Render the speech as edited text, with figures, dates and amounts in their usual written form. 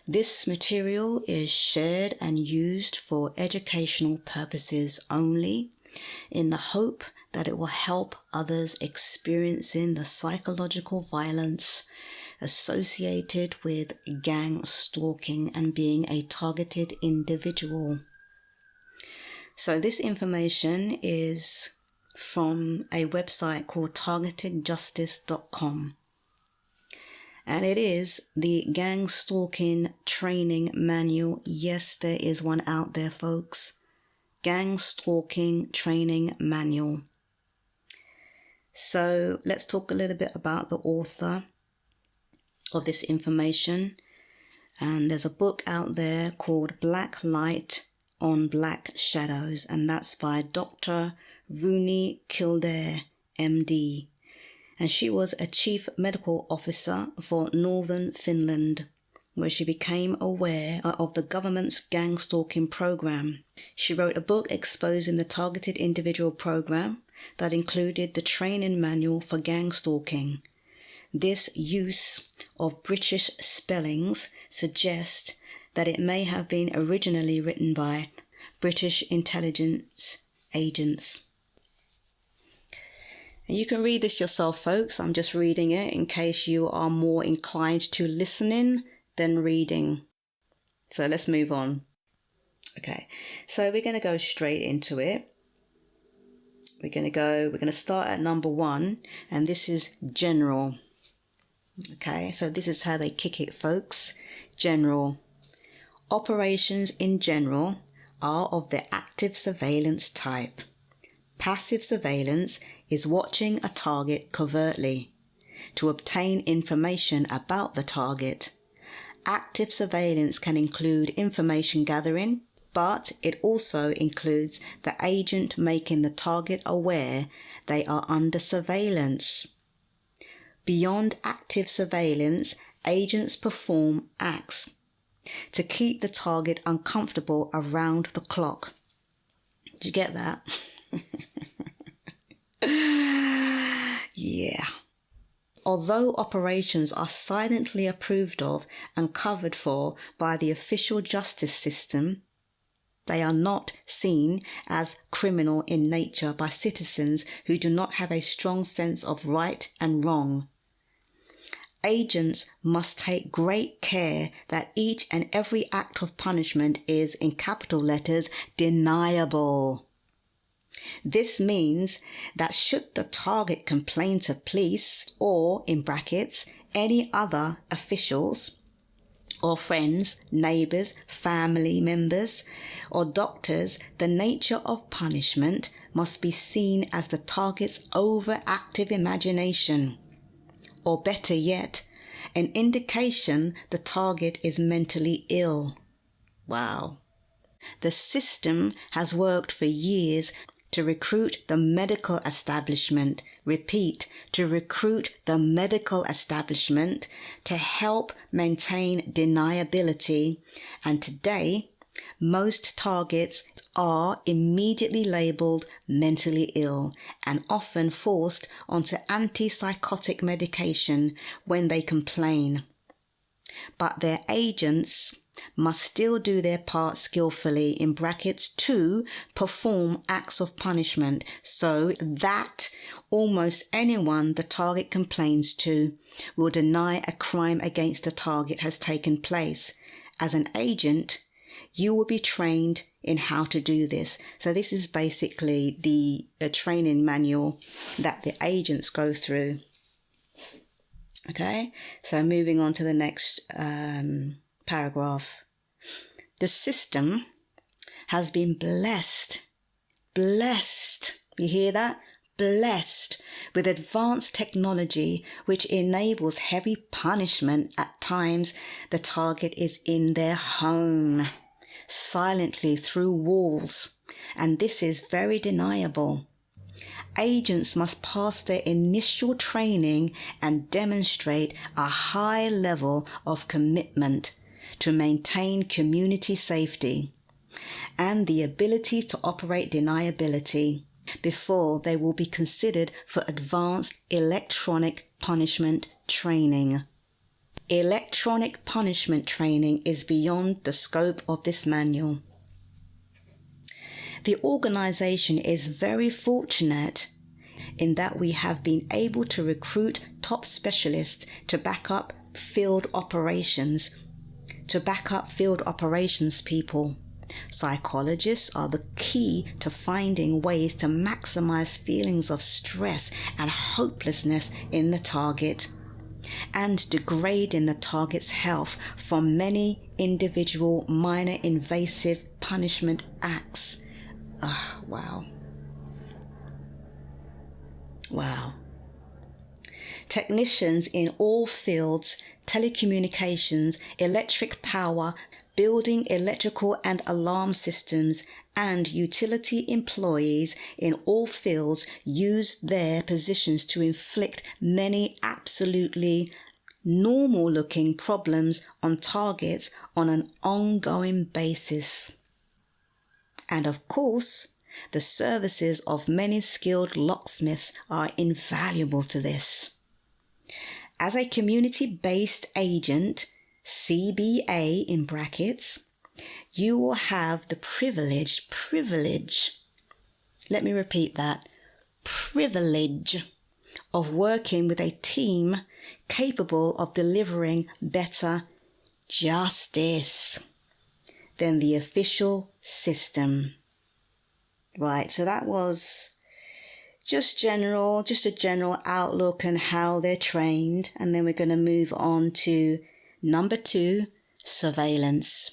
This material is shared and used for educational purposes only, in the hope that it will help others experiencing the psychological violence associated with gang stalking and being a targeted individual. So this information is from a website called targetedjustice.com. And it is the gang stalking training manual. Yes, there is one out there, folks. Gang stalking training manual. So let's talk a little bit about the author of this information. And there's a book out there called Black Light on Black Shadows. And that's by Dr. Rooney Kildare, MD. And she was a chief medical officer for Northern Finland, where she became aware of the government's gang stalking program. She wrote a book exposing the targeted individual program that included the training manual for gang stalking. This use of British spellings suggests that it may have been originally written by British intelligence agents. And you can read this yourself, folks. I'm just reading it in case you are more inclined to listening than reading. So let's move on. Okay, so we're going to go straight into it. We're going to start at number 1, and this is general. Okay, so this is how they kick it, folks. General. Operations in general are of the active surveillance type. Passive surveillance is watching a target covertly to obtain information about the target. Active surveillance can include information gathering, but it also includes the agent making the target aware they are under surveillance. Beyond active surveillance, agents perform acts to keep the target uncomfortable around the clock. Did you get that? Yeah. Although operations are silently approved of and covered for by the official justice system, they are not seen as criminal in nature by citizens who do not have a strong sense of right and wrong. Agents must take great care that each and every act of punishment is, in capital letters, deniable. This means that should the target complain to police or, in brackets, any other officials or friends, neighbours, family members or doctors, the nature of punishment must be seen as the target's overactive imagination, or better yet, an indication the target is mentally ill. Wow. The system has worked for years to recruit the medical establishment, repeat, to recruit the medical establishment to help maintain deniability, and today, most targets are immediately labelled mentally ill and often forced onto antipsychotic medication when they complain. But their agents must still do their part skillfully, in brackets, to perform acts of punishment so that almost anyone the target complains to will deny a crime against the target has taken place. As an agent, you will be trained in how to do this. So this is basically the training manual that the agents go through. Okay, so moving on to the next paragraph. The system has been blessed, you hear that? Blessed with advanced technology which enables heavy punishment at times the target is in their home, silently through walls, and this is very deniable. Agents must pass their initial training and demonstrate a high level of commitment to maintain community safety and the ability to operate deniability before they will be considered for advanced electronic punishment training. Electronic punishment training is beyond the scope of this manual. The organisation is very fortunate in that we have been able to recruit top specialists to back up field operations people. Psychologists are the key to finding ways to maximize feelings of stress and hopelessness in the target, and degrading the target's health from many individual minor invasive punishment acts. Wow. Technicians in all fields, telecommunications, electric power, building electrical and alarm systems, and utility employees in all fields use their positions to inflict many absolutely normal-looking problems on targets on an ongoing basis. And of course, the services of many skilled locksmiths are invaluable to this. As a community-based agent, CBA in brackets, you will have the privilege, let me repeat that, privilege of working with a team capable of delivering better justice than the official system. Right, so that was just a general outlook on how they're trained. And then we're going to move on to number 2, surveillance.